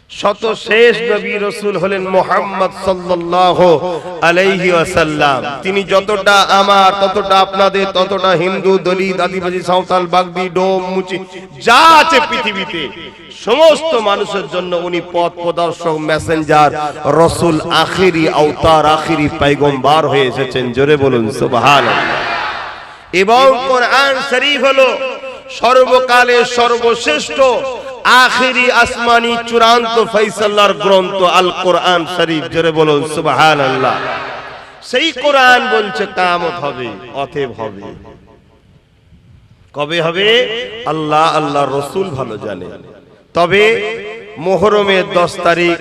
শত শেষ নবী রাসূল হলেন মুহাম্মদ সাল্লাল্লাহু আলাইহি ওয়াসাল্লাম। তিনি যতটা আমার, ততটা আপনাদের, ততটা হিন্দু, দলিত, আদিবাসী, সাঁওতাল, বাগদি, ডোম, মুচি যা আছে পৃথিবীতে সমস্ত মানুষের জন্য উনি পথ প্রদর্শক, মেসেঞ্জার, রাসূল, আখিরি আওতার, আখিরি পয়গম্বর হয়ে এসেছেন। জোরে বলুন সুবহানাল্লাহ। এবং কোরআন শরীফ হলো সর্বকালের সর্বশ্রেষ্ঠ আখিরি আসমানি চূড়ান্ত ফয়সালার গ্রন্থ আল কোরআন শরীফ। জোরে বলুন সুবহানাল্লাহ। সেই কোরআন বলছে কিয়ামত হবে, অতএব হবে। কবে হবে? আল্লাহ, আল্লাহর রাসূল ভালো জানে। তবে মুহররমের 10 তারিখ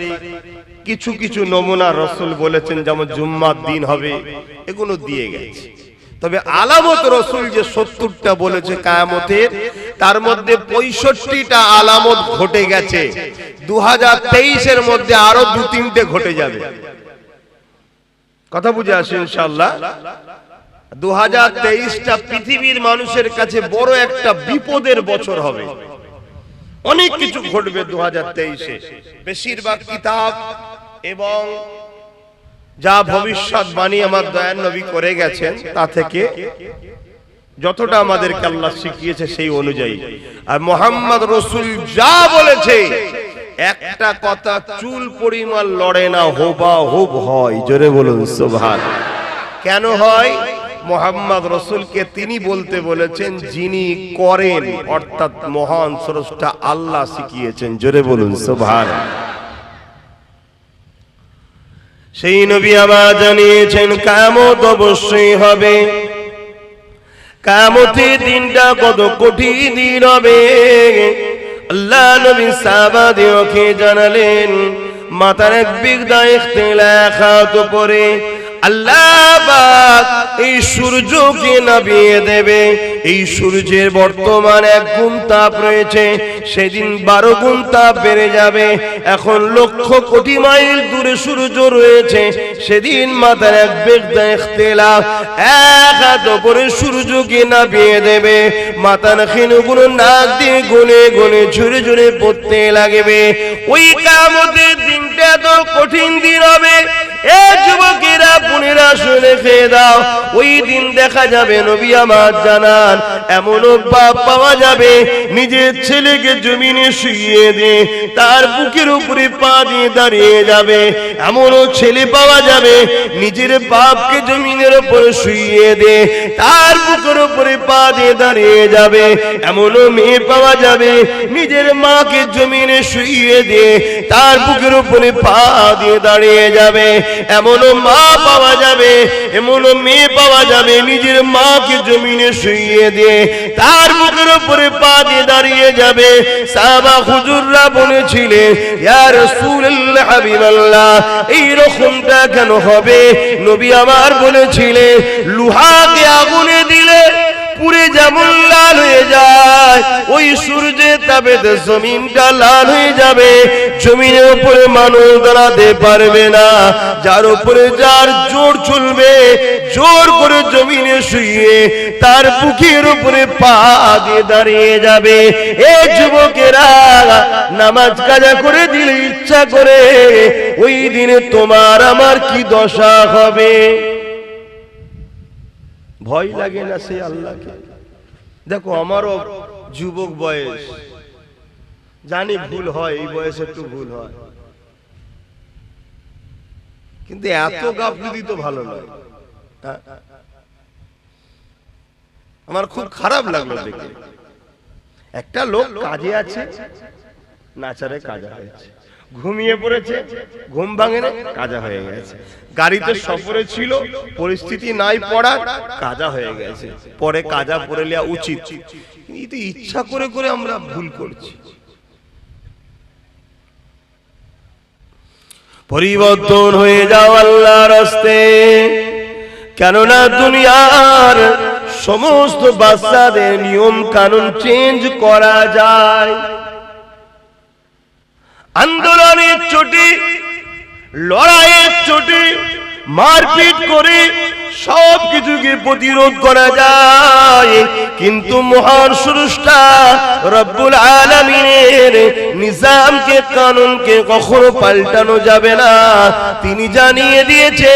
কিছু কিছু নমুনা রাসূল বলেছেন, যেমন জুম্মার দিন হবে, এগুলো দিয়ে গেছে। তবে আলামত রাসূল যে 70টা বলেছে কিয়ামতের, তার মধ্যে 65টা আলামত ঘটে গেছে। 2023 এর মধ্যে আরো 2-3টে ঘটে যাবে। কথা বুঝে আসে ইনশাআল্লাহ। 2023টা পৃথিবীর মানুষের কাছে বড় একটা বিপদের বছর হবে। অনেক কিছু ঘটবে 2023-এ। বেশিরভাগ কিতাব এবং যা ভবিষ্যৎবাণী আমার দয়ার নবী করে গেছেন, তা থেকে যতটা আমাদেরকে আল্লাহ শিখিয়েছে সেই অনুযায়ী। আর মুহাম্মদ রাসূল যা বলেছে, একটা কথা চুল পরিমাণ লড়ে না, হুবহু হয়। জোরে বলুন সুবহানাল্লাহ। কেন হয়? মুহাম্মদ রাসূলকে তিনি বলতে বলেছেন যিনি করেন, অর্থাৎ মহান স্রষ্টা আল্লাহ শিখিয়েছেন। জোরে বলুন সুবহানাল্লাহ। সেই নবী আবার জানিয়েছেন কিয়ামত অবশ্যই হবে। কিয়ামতের দিনটা কত কঠিন দিন হবে। আল্লাহ নবী সাহাবাদেরকে জানালেন, মাথার এক বিগদা ইখতিলাফাত করে আল্লাহ পাক এই সূর্যকে নামিয়ে দেবে। এই সূর্যের বর্তমান 1 গুণ তাপ রয়েছে, সেদিন 12 গুণ তাপ বেড়ে যাবে। এখন লক্ষ কোটি মাইল দূরে সূর্য রয়েছে, সেদিন মাথার এক বিগদা ইখতিলাফ, এক হাত উপরে সূর্যকে নামিয়ে দেবে। মাথা নখিনগুলো নাক দিয়ে গলে গলে ঝরে ঝরে পড়তে লাগবে। ওই কিয়ামতের দিনটা তো কঠিন দিন হবে। এ যুবকেরা, বোনেরা, শুনে খেয়ে দাও। ওই দিন দেখা যাবে, নবী আমার জানান, এমন বাপ পাওয়া যাবে নিজের ছেলেকে জমিনে শুইয়ে দিয়ে তার বুকের উপরে পা দিয়ে দাঁড়িয়ে যাবে। এমনও ছেলে পাওয়া যাবে নিজের বাপকে জমিনের উপর শুইয়ে দে তার বুকের উপরে পা দিয়ে দাঁড়িয়ে যাবে। এমনও মেয়ে পাওয়া যাবে নিজের মাকে জমিনে শুইয়ে দে তার বুকের উপরে পা দিয়ে দাঁড়িয়ে যাবে। এমনও মা পাওয়া যাবে, এমনও মেয়ে পাওয়া যাবে নিজের মাকে জমিনে শুইয়ে দে তার বুকের উপরে পা দিয়ে দাঁড়িয়ে যাবে। সাহাবা হুজুররা বলেছিলেন, ইয়া রাসূলুল্লাহ হাবিবাল্লাহ, এই রকমটা কেন হবে? নবী আমার বলেছিলেন, লোহাকে আগুনে দিলে পুরে যেমন লাল হয়ে যায়, ওই সূর্যের তাপে জমিনটা লাল হয়ে যাবে। জমিনের উপরে মানুষ দাঁড়াতে পারবে না, যার উপরে যার জোর চলবে জোর করে জমিনে শুয়ে তার বুকের উপরে পা দিয়ে দাঁড়িয়ে যাবে। এ যুবকেরা, নামাজ কাজা করে দিলে ইচ্ছা করে ওই দিনে তোমার আমার কি দশা হবে? ভয় লাগে না সেই আল্লাহকে? দেখো আমারও যুবক বয়স, জানি ভুল হয়, এই বয়সে একটু ভুল হয়, কিন্তু এত গাফিলতি তো ভালো নয়। আমার খুব খারাপ লাগলো দেখে। একটা লোক কাজে আছে, নাচারে কাজা হয়েছে, ঘুমিয়ে পড়েছে, ঘুম ভাঙে না, কাজা হয়ে গেছে। গাড়িতে সফরে ছিল, পরিস্থিতি নাই পড়ার, কাজা হয়ে গেছে। পরে কাজা পড়ে নেওয়া উচিত, কিন্তু ইচ্ছা করে করে আমরা ভুল করছি। পরিবর্তন হয়ে যাও আল্লাহর রাস্তে, কেননা দুনিয়ার সমস্ত বাচ্চাদের নিয়ম কানুন চেঞ্জ করা যায়। আন্দোলনের চোটে, লড়াইয়ের চোটে, মারপিট করে সব কিছুকে প্রতিরোধ করা যায়, কিন্তু মহান স্রষ্টা রব্বুল আলামিনের নিজামকে, কানুনকে কখনো পাল্টানো যাবে না। তিনি জানিয়ে দিয়েছে,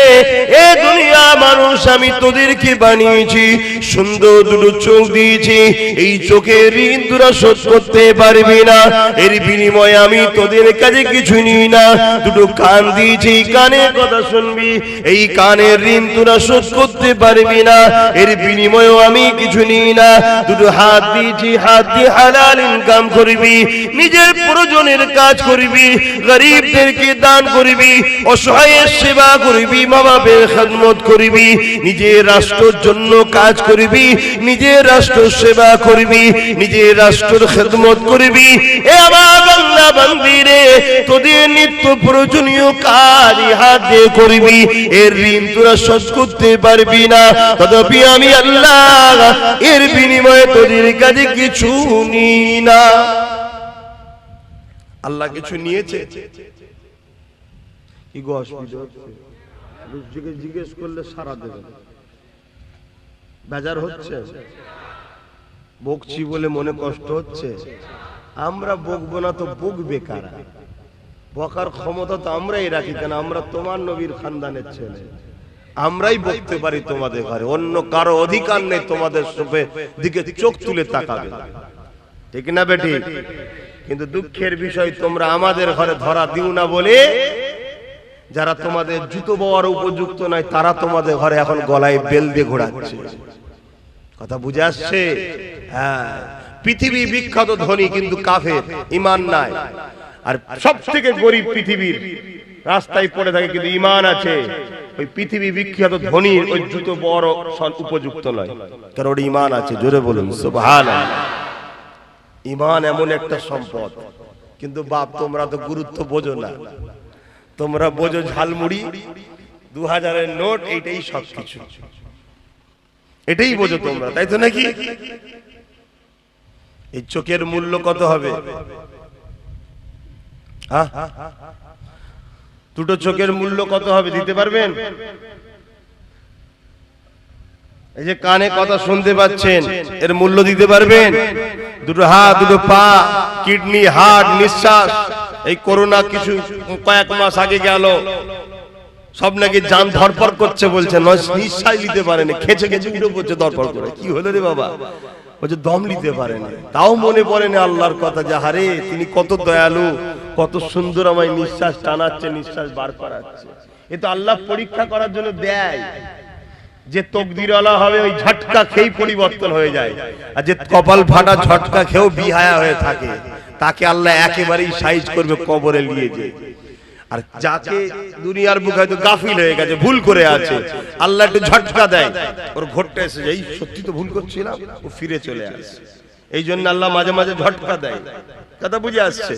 এ দুনিয়া মানুষ, আমি তোদেরকে বানিয়েছি, সুন্দর দুটো চোখ দিয়েছি, এই চোখের ঋণ তোরা শোধ করতে পারবি না, এর বিনিময়ে আমি তোদের কাছে কিছু নিই না। দুটো কান দিয়েছি, কানের কথা শুনবি, এই কানের ঋণ তোরা শোধ করতে পারবি না, এর বিনিময়েও আমি কিছু নিই না। দুটো হাত দিয়েছি, হাত দিয়ে হালাল ইনকাম করবি, নিজের প্রয়োজনের কাজ করবি, গরিবদেরকে দান করবি, অসহায়ের সেবা করবি, মা বাবার খেদমত করবি, নিজের রাষ্ট্রের জন্য কাজ করবি, নিজের রাষ্ট্র সেবা করবি, নিজের রাষ্ট্রের খেদমত করবি। এ আমার বান্দা বান্দীরে, তোদের নিত্য প্রয়োজনীয় কাজ হাত দিয়ে করবি, এর ঋণ তোরা শোধ করতে পারবি না, তথাপি আমি আল্লাহ এর বিনিময়ে তোদের কাছে কিছু নিই না। আল্লাহ কিছু নিয়েছে? কি গো অসুবিধা হচ্ছে? জিজ্ঞেস করলে সারা দেবে, বেজার হচ্ছে, বকছি বলে মনে কষ্ট হচ্ছে। আমরা বকবো না তো বকবে কারা? বকার ক্ষমতা তো আমরাই রাখি, কেন আমরা তোমার নবীর খানদানের ছেলে, আমরাই বকতে পারি তোমাদের ঘরে, অন্য কারো অধিকার নেই তোমাদের দিকে চোখ তুলে তাকাবে, ঠিক না বেটি? কিন্তু দুঃখের বিষয়, তোমরা আমাদের ঘরে ধরা দিও না বলে যারা তোমাদের জুতো বওয়ার উপযুক্ত নয়, তারা তোমাদের ঘরে এখন গলায় বেল দিয়ে ঘোরাচ্ছে। কথা বুঝে আসছে? হ্যাঁ, পৃথিবী বিখ্যাত ধনী কিন্তু কাফের, ঈমান নাই। আর সব থেকে গরিব পৃথিবীর রাস্তায় পড়ে থাকে, কিন্তু ঈমান আছে। ওই পৃথিবী বিখ্যাত ধনী ওই জুতো বড় উপযুক্ত নয়, কারণ ওর ঈমান আছে। জোরে বলুন সুবহানাল্লাহ। ঈমান এমন একটা সম্পদ, কিন্তু বাপ তোমরা তো গুরুত্ব বোঝো না। তোমরা বোঝো ঝালমুড়ি, 2000-এর নোট, এইটাই সবকিছু, এটাই বোঝো তোমরা, তাই তো নাকি? এই চোখের মূল্য কত হবে? দুটো চোখের মূল্য কত হবে দিতে পারবেন? এই যে কানে কথা শুনতে পাচ্ছেন, এর মূল্য দিতে পারবেন? দুটো হাত, দুটো পা, কিডনি, হার্ট, নিঃশ্বাস, এই করোনা কিছু কয়েক মাস আগে গেল, সব নাকি জান ধরপর করছে, বলছে নিঃশ্বাস নিতে পারেনি, খেচে খেচে উঠে পড়ছে ধরপর করে। কি হলো রে বাবা? বলছে দম নিতে পারেনি। তাও মনে পড়ে না আল্লাহর কথা, যে হারে তিনি কত দয়ালু, কত সুন্দর আমায় নিঃশ্বাস টানাচ্ছে, নিঃশ্বাস বার করাচ্ছে। এ তো আল্লাহ পরীক্ষা করার জন্য দেয়। যে তকদিরওয়ালা হবে ওই ঝটকা খেয়েই পরিবর্তন হয়ে যায়, আর যে কপাল ফাটা ঝটকা খেয়েও বিহায়া হয়ে থাকে তাকে আল্লাহ একেবারেই সাইজ করবে, কবরে নিয়ে যায়। আর যাকে দুনিয়ার বুকে হয়তো গাফিল হয়ে গেছে, ভুল করে আছে, আল্লাহ একটু ঝটকা দেয়, ওর ঘটটা এসে যায়, সত্যি তো ভুল করছিলাম, ও ফিরে চলে আসে। এই জন্য আল্লাহ মাঝে মাঝে ঝটকা দেয়। কথা বুঝে আসছে?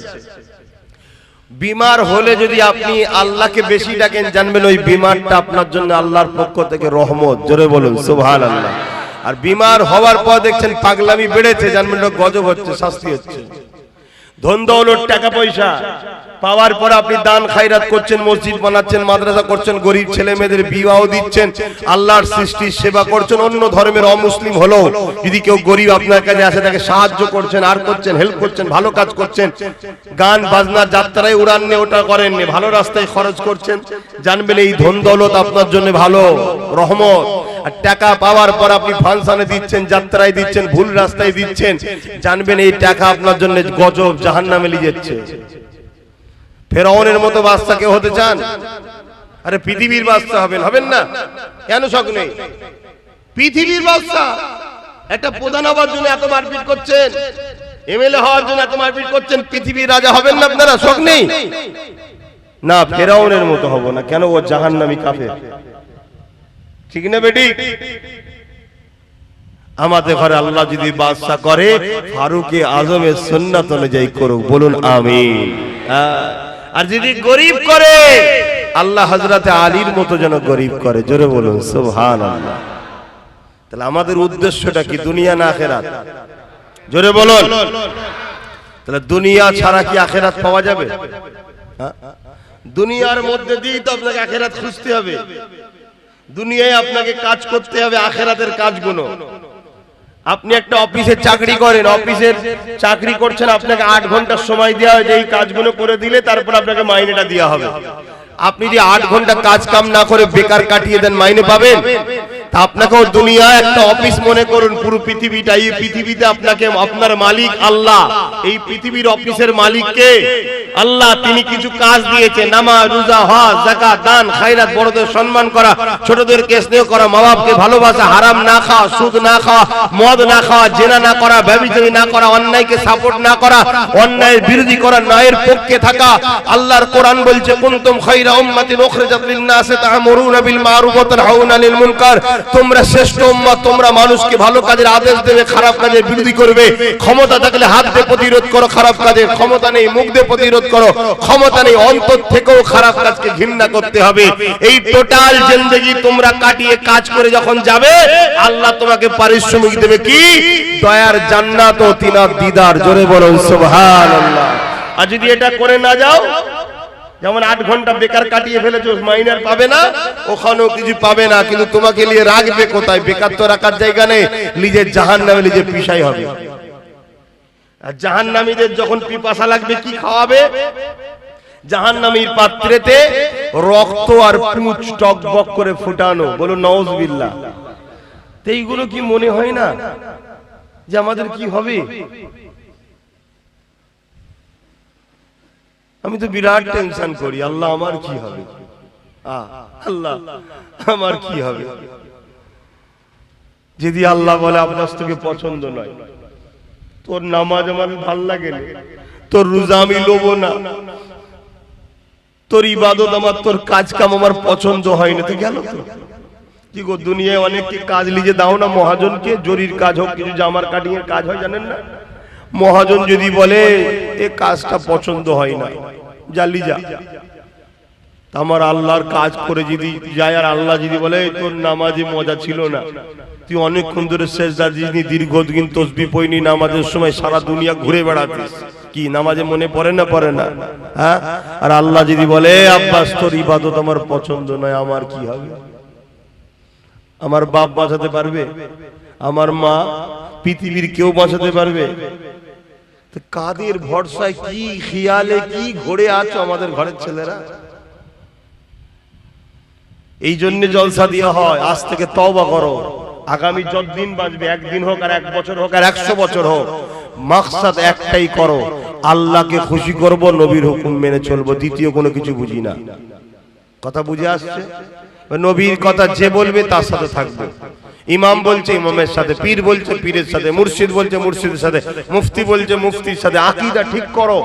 বিমার হলে যদি আপনি আল্লাহকে বেশি ডাকেন, জানবেন ওই বিমারটা আপনার জন্য আল্লাহর পক্ষ থেকে রহমত। জোরে বলুন সুবহানাল্লাহ। আর বিমার হওয়ার পর দেখছেন পাগলামি বেড়েছে, জানবেন গজব হচ্ছে, শাস্তি হচ্ছে। ধন দৌলত টাকা পয়সা পাওয়ার পর আপনি দান খায়রাত করছেন, মসজিদ বানাচ্ছেন, মাদ্রাসা করছেন, গরিব ছেলে মেয়েদের বিবাহ দিচ্ছেন, আল্লাহর সৃষ্টির সেবা করছেন। অন্য ধর্মের অমুসলিম হলো যদি কেউ গরিব আপনার কাছে আসে তাকে সাহায্য করছেন, আর করছেন, হেল্প করছেন, ভালো কাজ করছেন। গান বাজনা যাত্রায় উড়ান নিয়ে ওটা করেন, ভালো রাস্তায় খরচ করছেন, জানবেন এই ধন দৌলত আপনার জন্য ভালো রহমত। আর টাকা পাওয়ার পর আপনি ফাংশনে দিচ্ছেন, যাত্রায় দিচ্ছেন, ভুল রাস্তায় দিচ্ছেন, জানবেন এই টাকা আপনার জন্য গজব, জাহান্নামে নিয়ে যাচ্ছে। ফেরাউনের মতো বাদশা কেউ হতে চান? আরে পৃথিবীর বাদশা হবেন, হবেন না? কেন শখ নেই? পৃথিবীর বাদশা। একটা প্রধান হওয়ার জন্য এত মারপিট করছেন, এমএলএ হওয়ার জন্য এত মারপিট করছেন, পৃথিবীর রাজা হবেন না আপনারা? শখ নেই? না, ফেরাউনের মতো হব না। কেন? ও জাহান্নামী কাফের। ঠিক না বেটি? আমাদের ঘরে আল্লাহ যদি বাদশা করে, ফারুকে আজমের সুন্নাত অনুযায়ী করুক। বলুন আমিন। আর যদি গরিব করে, আল্লাহ হযরতে আলীর মতো যেন গরিব করে। জোরে বলুন সুবহানাল্লাহ। তাহলে আমাদের উদ্দেশ্যটা কি? দুনিয়া না আখিরাত? জোরে বলুন। তাহলে দুনিয়া ছাড়া কি আখিরাত পাওয়া যাবে? দুনিয়ার মধ্যে দিয়ে তো আপনাকে আখিরাত খুঁজতে হবে। দুনিয়ায় আপনাকে কাজ করতে হবে আখিরাতের কাজগুলো। আপনি একটা অফিসে চাকরি করেন, অফিসের চাকরি করছেন, আপনাকে 8 ঘন্টা সময় দেওয়া হয় যে এই কাজগুলো করে দিলে তারপর আপনাকে মাইনেটা দেওয়া হবে। আপনি যে 8 ঘন্টা কাজ কাম না করে বেকার কাটিয়ে দেন, মাইনে পাবেন? তা আপনাকেও দুনিয়া একটা অফিস মনে করুন। পুরো পৃথিবীটা, এই পৃথিবীতে আপনাকে আপনার মালিক আল্লাহ। এই পৃথিবীর অফিসের মালিক কে? আল্লাহ। তিনি কিছু কাজ দিয়েছে, নামাজ, রোজা, হজ, যাকাত, দান, খায়রাত, বড়দের সম্মান করা, ছোটদেরকে স্নেহ করা, মা বাপকে ভালোবাসা, হারাম না খাওয়া, সুদ না খাওয়া, মদ না খাওয়া, জেনা না করা, ব্যভিচারী না করা, অন্যায়কে সাপোর্ট না করা, অন্যায়ের বিরোধী করা, ন্যায়ের পক্ষে থাকা। আল্লাহর কোরআন বলছে কুনতুম খায়রা উম্মাতিন উখরিজাত লিন-নাসি তা'মুরুনা বিল মারুফ ওয়া তানহাউনা আনিল মুনকার। তোমরা শ্রেষ্ঠ উম্মত, তোমরা মানুষকে ভালো কাজের আদেশ দেবে, খারাপ কাজের বিরোধী করবে। ক্ষমতা থাকলে হাত দিয়ে প্রতিরোধ করো খারাপ কাজের, ক্ষমতা নেই মুখ দিয়ে প্রতিরোধ করো, ক্ষমতা নেই অন্তর থেকেও খারাপ কাজকে ঘৃণা করতে হবে। এই টোটাল জিন্দেগি তোমরা কাটিয়ে কাজ করে যখন যাবে, আল্লাহ তোমাকে পারিশ্রমিক দেবে কি? দয়ার জান্নাত ও তিনার দিদার। জোরে বলুন সুবহানাল্লাহ। আর যদি এটা করে না যাও, যেমন 8 ঘন্টা বেকার কাটিয়ে ফেলেছো, মাইনার পাবে না, ওখানেও কিছু পাবে না, কিন্তু তোমাকে নিয়ে রাখবে কোথায়? বেকার তো রাখার জায়গা নেই, নিজের জাহান্নামে নিজে পিছাই হবে। আর জাহান্নামীদের যখন পিপাসা লাগবে কি খাওয়াবে? জাহান্নামীর পাত্রেতে রক্ত আর পুঁজ টকবক করে ফুটানো। বলুন নাউজুবিল্লাহ। তো এইগুলো কি মনে হয় না যে আমাদের কি হবে? আমি তো বিরাট টেনশন করি, আল্লাহ আমার কি হবে, আল্লাহ আমার কি হবে। যদি আল্লাহ বলে আপনার তোকে পছন্দ নয়, তোর নামাজ আমার ভাল লাগে না, তোর রোজা আমি লোবো না, তোর ইবাদত আমার, তোর কাজ কাম আমার পছন্দ হয় না, তো গেল তো কি গো। দুনিয়ায় অনেককে কাজ লিজে দাও না মহাজনকে, জরির কাজ হোক, কিছু জামার কাটিং এর কাজ হয়, জানেন না? মহাজন যদি বলে এ কাজটা পছন্দ হয় না, জালি যা, আমার আল্লাহর কাজ করে যদি যায়, আর আল্লাহ যদি বলে তোর নামাজে মজা ছিল না, তুই অনেকক্ষণ ধরে সেজদা দিসনি, দীর্ঘদিন তাসবিহ পড়নি, নামাজের সময় সারা দুনিয়া ঘুরে বেড়াতিস, কি নামাজে মনে পড়ে না? পড়ে না, হ্যাঁ? আর আল্লাহ যদি বলে আব্বাস তোর ইবাদত আমার পছন্দ নয়, আমার কি হবে? আমার বাপ বাঁচাতে পারবে? আমার মা, পৃথিবীর কেউ বাঁচাতে পারবে? কাদের ভরসায়, কি খেয়ালে কি ঘোরে আছো আমাদের ঘরের ছেলেরা? এই জন্য জলসা দেওয়া হয়। আজ থেকে তওবা করো, আগামী যতদিন বাঁচবে, 1 দিন হোক আর 1 বছর হোক আর 100 বছর হোক, মাকসাদ একটাই করো, আল্লাহকে খুশি করব, নবীর হুকুম মেনে চলবো, দ্বিতীয় কোনো কিছু বুঝি না। কথা বুঝে আসছে? নবীর কথা যে বলবে তার সাথে থাকবো। ইমাম বলছে ইমামের সাথে, পীর বলছে পীরের সাথে, মুর্শিদ বলছে মুর্শিদের সাথে, মুফতি বলছে মুফতির সাথে। আকীদা ঠিক করো,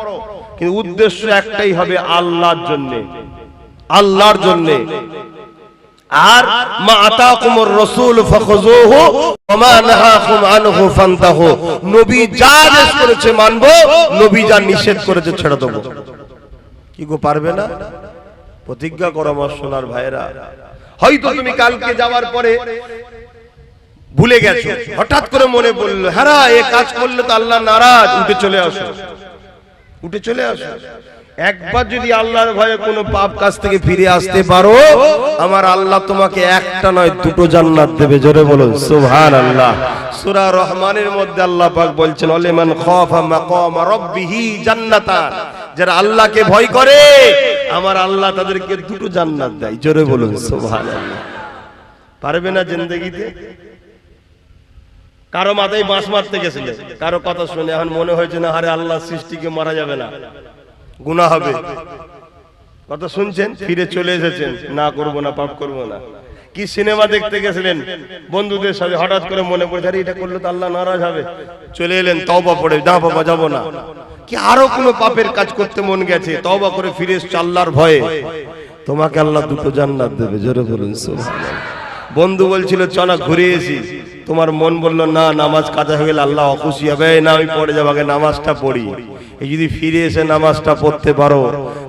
কিন্তু উদ্দেশ্য একটাই হবে আল্লাহর জন্য, আল্লাহর জন্য। আর মা আতাকুমুর রাসূল ফাখুযুহু ওয়া মা নাহাকুম আনহু ফান্তাহু। নবী যা আদেশ করেছে মানবো, নবী যা নিষেধ করেছে ছেড়ে দেবো। কি গো পারবে না? প্রতিজ্ঞা করো আমার সোনার ভাইরা। হয়তো তুমি কালকে যাওয়ার পরে ভুলে গেছো, হঠাৎ করে মনে পড়লো, হ্যাঁ এই কাজ করলে তো আল্লাহ নারাজ, উঠে চলে আসো, উঠে চলে আসো। একবার যদি আল্লাহর ভয়ে কোনো পাপ কাজ থেকে ফিরে আসতে পারো, আমার আল্লাহ তোমাকে একটা নয় দুটো জান্নাত দেবে। জোরে বলুন সুবহানাল্লাহ। সূরা রহমানের মধ্যে আল্লাহ পাক বলছেন, ওয়ালিমান খাফা মাকাম রাব্বিহি জান্নাতান। যারা আল্লাহকে ভয় করে আমার আল্লাহ তাদেরকে দুটো জান্নাত দেয়। জোরে বলুন সুবহানাল্লাহ। পারবে না জিন্দেগিতে? কারো মাথায় বাঁশ মারতে গেছিলে, কারো কথা শুনে এখন মনে হয়েছে না আরে আল্লাহ সৃষ্টিকে মারা যাবে না, গুনাহ হবে। কথা শুনছেন, ফিরে চলে এসেছেন, না করব না, পাপ করব না। কি সিনেমা দেখতে গেছিলেন বন্ধুদের সাথে, হঠাৎ করে মনে পড়ে আরে এটা করলে তো আল্লাহ নারাজ হবে, চলে এলেন তওবা পড়ে, না বাবা যাব না। কি আরো কোনো পাপের কাজ করতে মন গেছে, তওবা করে ফিরে এসেছ আল্লাহর ভয়ে, তোমাকে আল্লাহ দুটো জান্নাত দেবে। জোরে বলুন সুবহানাল্লাহ। বন্ধু বলছিল চনা ঘুরে এসি, তোমার মন বললো না নামাজ কাজা হয়ে গেলে আল্লাহ অখুশি হবে, না আমি পড়ে যাবো, আগে নামাজটা পড়ি। এই যদি ফিরে এসে নামাজটা পড়তে পারো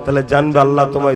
তাহলে জানবে আল্লাহ তোমায়